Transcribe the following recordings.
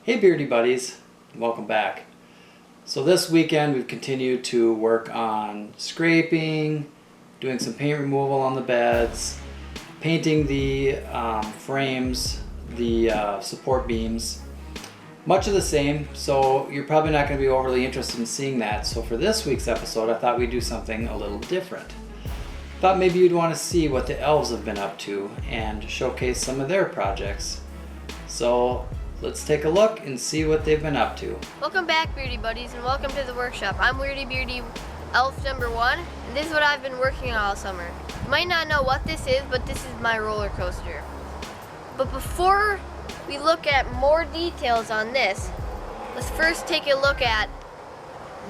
Hey Beardy Buddies, welcome back. So this weekend we've continued to work on scraping, doing some paint removal on the beds, painting the frames, the support beams. Much of the same, so you're probably not going to be overly interested in seeing that. So for this week's episode I thought we'd do something a little different. Thought maybe you'd want to see what the elves have been up to and showcase some of their projects. So let's take a look and see what they've been up to. Welcome back, Beardy Buddies, and welcome to the workshop. I'm Weirdy Beardy Elf number 1, and this is what I've been working on all summer. You might not know what this is, but this is my roller coaster. But before we look at more details on this, let's first take a look at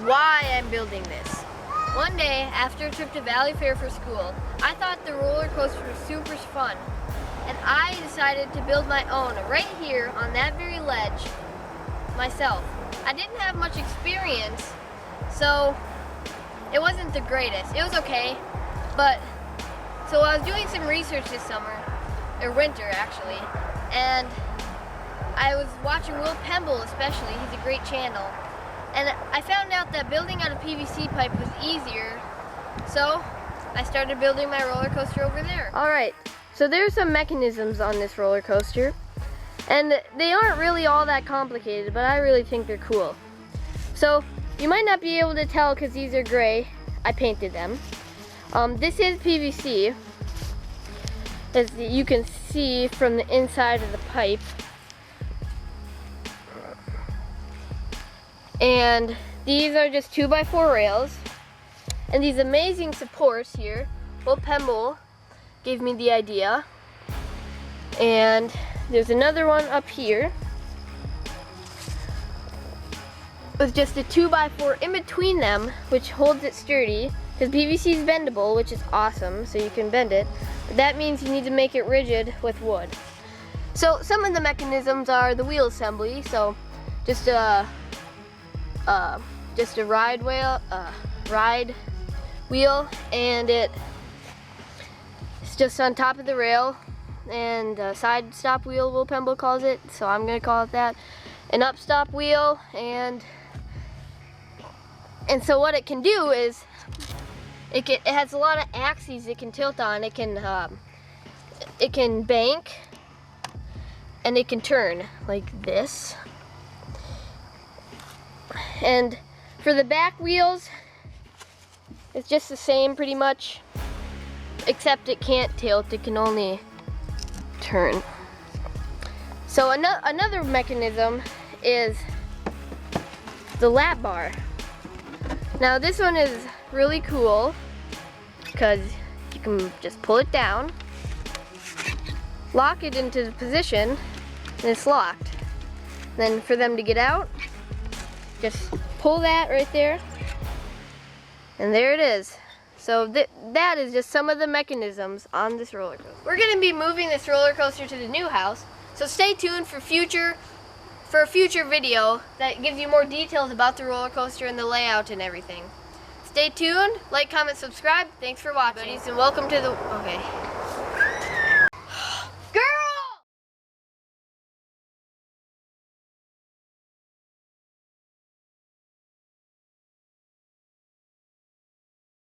why I'm building this. One day, after a trip to Valley Fair for school, I thought the roller coaster was super fun. And I decided to build my own right here on that very ledge myself. I didn't have much experience, so it wasn't the greatest. It was okay, but so I was doing some research this summer, or winter actually, and I was watching Will Pemble especially. He's a great channel. And I found out that building out of PVC pipe was easier, so I started building my roller coaster over there. All right. So there's some mechanisms on this roller coaster, and they aren't really all that complicated, but I really think they're cool. So you might not be able to tell because these are gray. I painted them. This is PVC, as you can see from the inside of the pipe. And these are just 2x4 rails, and these amazing supports here. Will Pemble gave me the idea, and there's another one up here with just a 2x4 in between them, which holds it sturdy because PVC is bendable, which is awesome, so you can bend it, but that means you need to make it rigid with wood. So some of the mechanisms are the wheel assembly, so just a ride wheel, and it's just on top of the rail, and a side stop wheel, Will Pemble calls it, so I'm gonna call it that. An up stop wheel, and so what it can do is it has a lot of axes it can tilt on. It can bank, and it can turn like this. And for the back wheels, it's just the same pretty much, except it can't tilt, it can only turn. So another mechanism is the lap bar. Now this one is really cool because you can just pull it down, lock it into the position, and it's locked. Then for them to get out, just pull that right there, and there it is. So that is just some of the mechanisms on this roller coaster. We're going to be moving this roller coaster to the new house, so stay tuned for a future video that gives you more details about the roller coaster and the layout and everything. Stay tuned, like, comment, subscribe. Thanks for watching, and welcome to the